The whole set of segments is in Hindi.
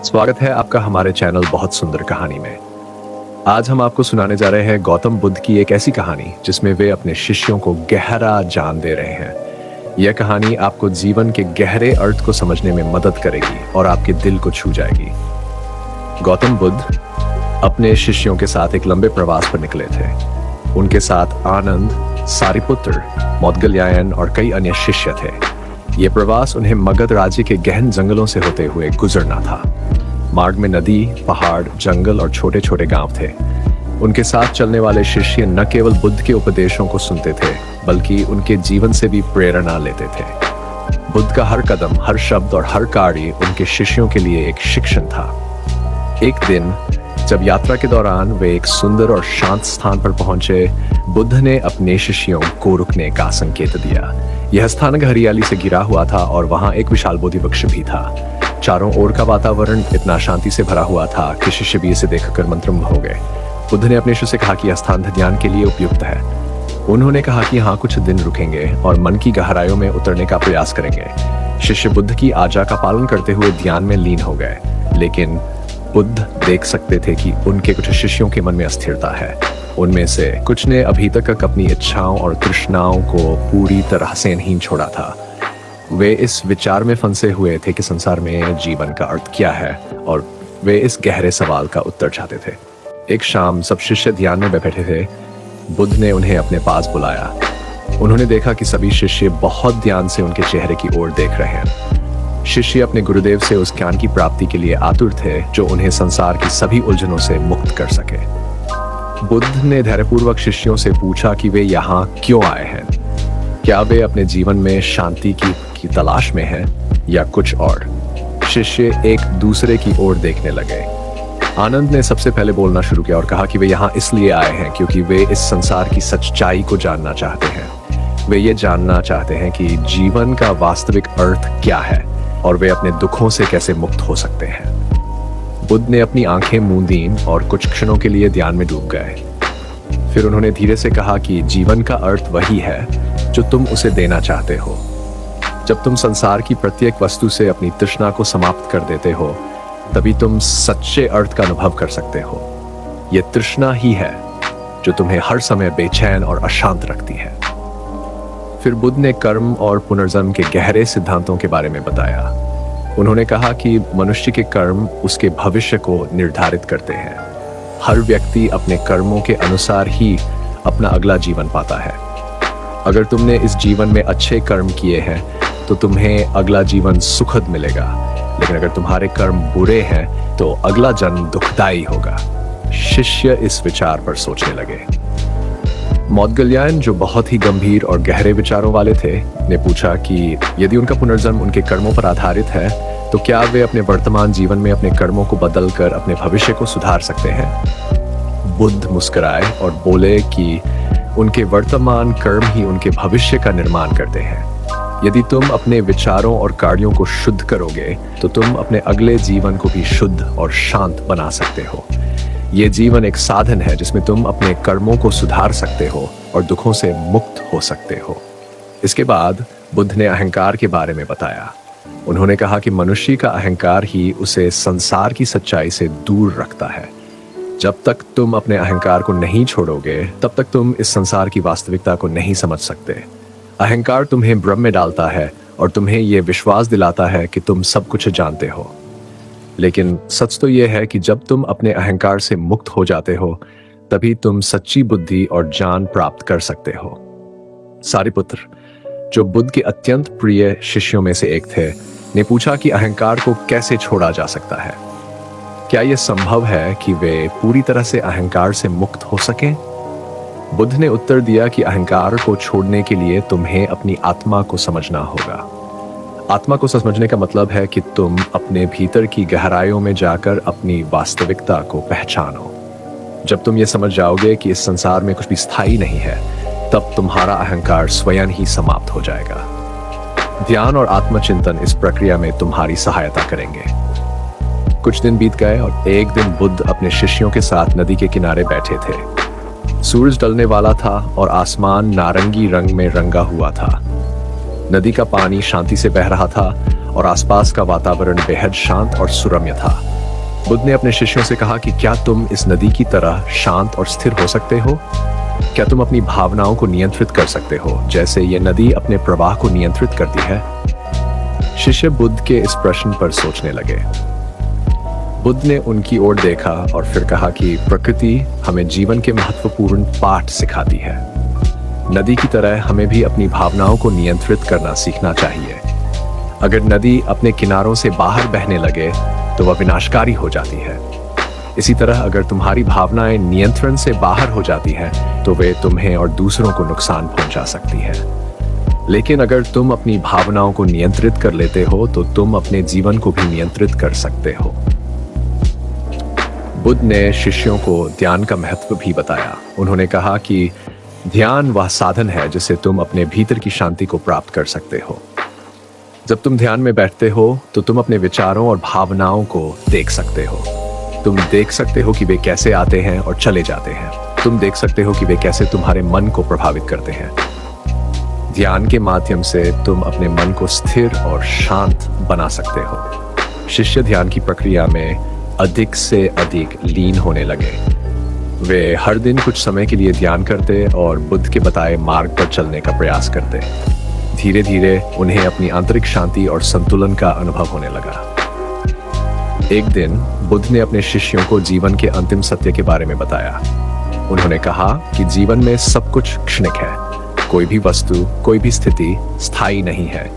स्वागत है आपका हमारे चैनल बहुत सुंदर कहानी में। आज हम आपको सुनाने जा रहे हैं गौतम बुद्ध की एक ऐसी कहानी जिसमें वे अपने शिष्यों को गहरा ज्ञान दे रहे हैं। यह कहानी आपको जीवन के गहरे अर्थ को समझने में मदद करेगी और आपके दिल को छू जाएगी। गौतम बुद्ध अपने शिष्यों के साथ एक लंबे प्रवास पर निकले थे। उनके साथ आनंद, सारिपुत्र, मौदगल्यायन और कई अन्य शिष्य थे। ये प्रवास उन्हें मगध राज्य के गहन जंगलों से होते हुए गुजरना था। मार्ग में नदी, पहाड़, जंगल और छोटे छोटे गांव थे। उनके साथ चलने वाले शिष्य न केवल बुद्ध के उपदेशों को सुनते थे बल्कि उनके जीवन से भी प्रेरणा लेते थे। बुद्ध का हर कदम, हर शब्द और हर कार्य उनके शिष्यों के लिए एक शिक्षण था। एक दिन जब यात्रा के दौरान वे एक सुंदर और शांत स्थान पर पहुंचे, बुद्ध ने अपने शिष्यों को रुकने का संकेत दिया। यह स्थान हरियाली से घिरा हुआ था और वहां एक विशाल बोधि वृक्ष भी था। चारों ओर का वातावरण इतना शांति से भरा हुआ था कि शिष्य भी इसे देखकर मंत्रमुग्ध हो गए। बुद्ध ने अपने शिष्य से कहा कि यह स्थान ध्यान के लिए उपयुक्त है। उन्होंने कहा कि हाँ, कुछ दिन रुकेंगे और मन की गहराइयों में उतरने का प्रयास करेंगे। शिष्य बुद्ध की आज्ञा का पालन करते हुए ध्यान में लीन हो गए, लेकिन बुद्ध देख सकते थे कि उनके कुछ शिष्यों के मन में अस्थिरता है। उनमें से कुछ ने अभी तक अपनी इच्छाओं और तृष्णाओं को पूरी तरह से नहीं छोड़ा था। वे इस विचार में फंसे हुए थे कि संसार में जीवन का अर्थ क्या है और वे इस गहरे सवाल का उत्तर चाहते थे। एक शाम सब शिष्य ध्यान में बैठे थे। बुद्ध ने उन्हें अपने पास बुलाया। उन्होंने देखा कि सभी शिष्य बहुत ध्यान से उनके चेहरे की ओर देख रहे हैं। शिष्य अपने गुरुदेव से उस ज्ञान की प्राप्ति के लिए आतुर थे जो उन्हें संसार की सभी उलझनों से मुक्त कर सके। बुद्ध ने धैर्यपूर्वक शिष्यों से पूछा कि वे यहाँ क्यों आए हैं। क्या वे अपने जीवन में शांति की तलाश में हैं या कुछ और? शिष्य एक दूसरे की ओर देखने लगे। आनंद ने सबसे पहले बोलना शुरू किया और कहा कि वे यहाँ इसलिए आए हैं क्योंकि वे इस संसार की सच्चाई को जानना चाहते हैं। वे ये जानना चाहते हैं कि जीवन का वास्तविक अर्थ क्या है और वे अपने दुखों से कैसे मुक्त हो सकते हैं। बुद्ध ने अपनी आंखें मूंदीं और कुछ क्षणों के लिए ध्यान में डूब गए। फिर उन्होंने धीरे से कहा कि जीवन का अर्थ वही है जो तुम उसे देना चाहते हो। जब तुम संसार की प्रत्येक वस्तु से अपनी तृष्णा को समाप्त कर देते हो, तभी तुम सच्चे अर्थ का अनुभव कर सकते हो। यह तृष्णा ही है जो तुम्हें हर समय बेचैन और अशांत रखती है। फिर बुद्ध ने कर्म और पुनर्जन्म के गहरे सिद्धांतों के बारे में बताया। उन्होंने कहा कि मनुष्य के कर्म उसके भविष्य को निर्धारित करते हैं। हर व्यक्ति अपने कर्मों के अनुसार ही अपना अगला जीवन पाता है। अगर तुमने इस जीवन में अच्छे कर्म किए हैं तो तुम्हें अगला जीवन सुखद मिलेगा, लेकिन अगर तुम्हारे कर्म बुरे हैं तो अगला जन्म दुखदाई होगा। शिष्य इस विचार पर सोचने लगे। मौदगल्यायन, जो बहुत ही गंभीर और गहरे विचारों वाले थे, ने पूछा कि यदि उनका पुनर्जन्म उनके कर्मों पर आधारित है तो क्या वे अपने वर्तमान जीवन में अपने कर्मों को बदलकर अपने भविष्य को सुधार सकते हैं? बुद्ध मुस्कुराए और बोले कि उनके वर्तमान कर्म ही उनके भविष्य का निर्माण करते हैं। यदि तुम अपने विचारों और कार्यों को शुद्ध करोगे तो तुम अपने अगले जीवन को भी शुद्ध और शांत बना सकते हो। ये जीवन एक साधन है जिसमें तुम अपने कर्मों को सुधार सकते हो और दुखों से मुक्त हो सकते हो। इसके बाद बुद्ध ने अहंकार के बारे में बताया। उन्होंने कहा कि मनुष्य का अहंकार ही उसे संसार की सच्चाई से दूर रखता है। जब तक तुम अपने अहंकार को नहीं छोड़ोगे तब तक तुम इस संसार की वास्तविकता को नहीं समझ सकते। अहंकार तुम्हें भ्रम में डालता है और तुम्हें यह विश्वास दिलाता है कि तुम सब कुछ जानते हो। लेकिन सच तो यह है कि जब तुम अपने अहंकार से मुक्त हो जाते हो तभी तुम सच्ची बुद्धि और ज्ञान प्राप्त कर सकते हो। सारिपुत्र, जो बुद्ध के अत्यंत प्रिय शिष्यों में से एक थे, ने पूछा कि अहंकार को कैसे छोड़ा जा सकता है। क्या यह संभव है कि वे पूरी तरह से अहंकार से मुक्त हो सकें? बुद्ध ने उत्तर दिया कि अहंकार को छोड़ने के लिए तुम्हें अपनी आत्मा को समझना होगा। आत्मा को समझने का मतलब है कि तुम अपने भीतर की गहराइयों में जाकर अपनी वास्तविकता को पहचानो। जब तुम ये समझ जाओगे कि इस संसार में कुछ भी स्थायी नहीं है, तब तुम्हारा अहंकार स्वयं ही समाप्त हो जाएगा। ध्यान और आत्मचिंतन इस प्रक्रिया में तुम्हारी सहायता करेंगे। कुछ दिन बीत गए और एक दिन बुद्ध अपने शिष्यों के साथ नदी के किनारे बैठे थे। सूरज ढलने वाला था और आसमान नारंगी रंग में रंगा हुआ था। नदी का पानी शांति से बह रहा था और आसपास का वातावरण बेहद शांत और सुरम्य था। बुद्ध ने अपने शिष्यों से कहा कि क्या तुम इस नदी की तरह शांत और स्थिर हो सकते हो? क्या तुम अपनी भावनाओं को नियंत्रित कर सकते हो जैसे ये नदी अपने प्रवाह को नियंत्रित करती है? शिष्य बुद्ध के इस प्रश्न पर सोचने लगे। बुद्ध ने उनकी ओर देखा और फिर कहा कि प्रकृति हमें जीवन के महत्वपूर्ण पाठ सिखाती है। नदी की तरह हमें भी अपनी भावनाओं को नियंत्रित करना सीखना चाहिए। अगर नदी अपने किनारों से बाहर बहने लगे तो वह विनाशकारी हो जाती है। इसी तरह अगर तुम्हारी भावनाएं नियंत्रण से बाहर हो जाती हैं तो वे तुम्हें और दूसरों को नुकसान पहुंचा सकती है। लेकिन अगर तुम अपनी भावनाओं को नियंत्रित कर लेते हो तो तुम अपने जीवन को भी नियंत्रित कर सकते हो। बुद्ध ने शिष्यों को ध्यान का महत्व भी बताया। उन्होंने कहा कि ध्यान वह साधन है जिससे तुम अपने भीतर की शांति को प्राप्त कर सकते हो। जब तुम ध्यान में बैठते हो तो तुम अपने विचारों और भावनाओं को देख सकते हो। तुम देख सकते हो कि वे कैसे आते हैं और चले जाते हैं। तुम देख सकते हो कि वे कैसे तुम्हारे मन को प्रभावित करते हैं। ध्यान के माध्यम से तुम अपने मन को स्थिर और शांत बना सकते हो। शिष्य ध्यान की प्रक्रिया में अधिक से अधिक लीन होने लगे। वे हर दिन कुछ समय के लिए ध्यान करते और बुद्ध के बताए मार्ग पर चलने का प्रयास करते। धीरे धीरे उन्हें अपनी आंतरिक शांति और संतुलन का अनुभव होने लगा। एक दिन बुद्ध ने अपने शिष्यों को जीवन के अंतिम सत्य के बारे में बताया। उन्होंने कहा कि जीवन में सब कुछ क्षणिक है। कोई भी वस्तु, कोई भी स्थिति स्थायी नहीं है।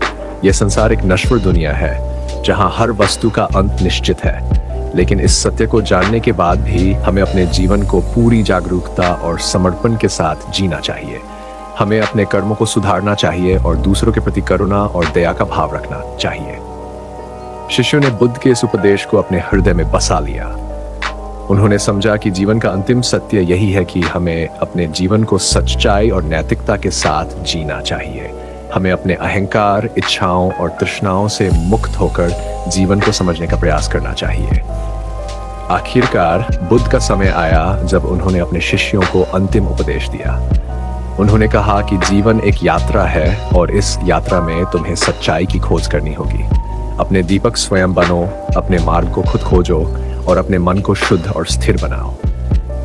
यह संसार एक नश्वर दुनिया है जहां हर वस्तु का अंत निश्चित है। लेकिन इस सत्य को जानने के बाद भी हमें अपने जीवन को पूरी जागरूकता और समर्पण के साथ जीना चाहिए। हमें अपने कर्मों को सुधारना चाहिए और दूसरों के प्रति करुणा और दया का भाव रखना चाहिए। शिष्यों ने बुद्ध के इस उपदेश को अपने हृदय में बसा लिया। उन्होंने समझा कि जीवन का अंतिम सत्य यही है कि हमें अपने जीवन को सच्चाई और नैतिकता के साथ जीना चाहिए। हमें अपने अहंकार, इच्छाओं और तृष्णाओं से मुक्त होकर जीवन को समझने का प्रयास करना चाहिए। आखिरकार बुद्ध का समय आया जब उन्होंने अपने शिष्यों को अंतिम उपदेश दिया। उन्होंने कहा कि जीवन एक यात्रा है और इस यात्रा में तुम्हें सच्चाई की खोज करनी होगी। अपने दीपक स्वयं बनो, अपने मार्ग को खुद खोजो और अपने मन को शुद्ध और स्थिर बनाओ।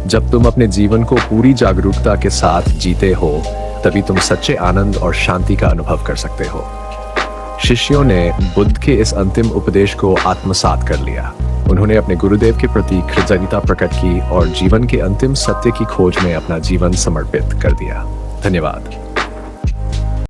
जब तुम अपने जीवन को पूरी जागरूकता के साथ जीते हो तभी तुम सच्चे आनंद और शांति का अनुभव कर सकते हो। शिष्यों ने बुद्ध के इस अंतिम उपदेश को आत्मसात कर लिया। उन्होंने अपने गुरुदेव के प्रति कृतज्ञता प्रकट की और जीवन के अंतिम सत्य की खोज में अपना जीवन समर्पित कर दिया। धन्यवाद।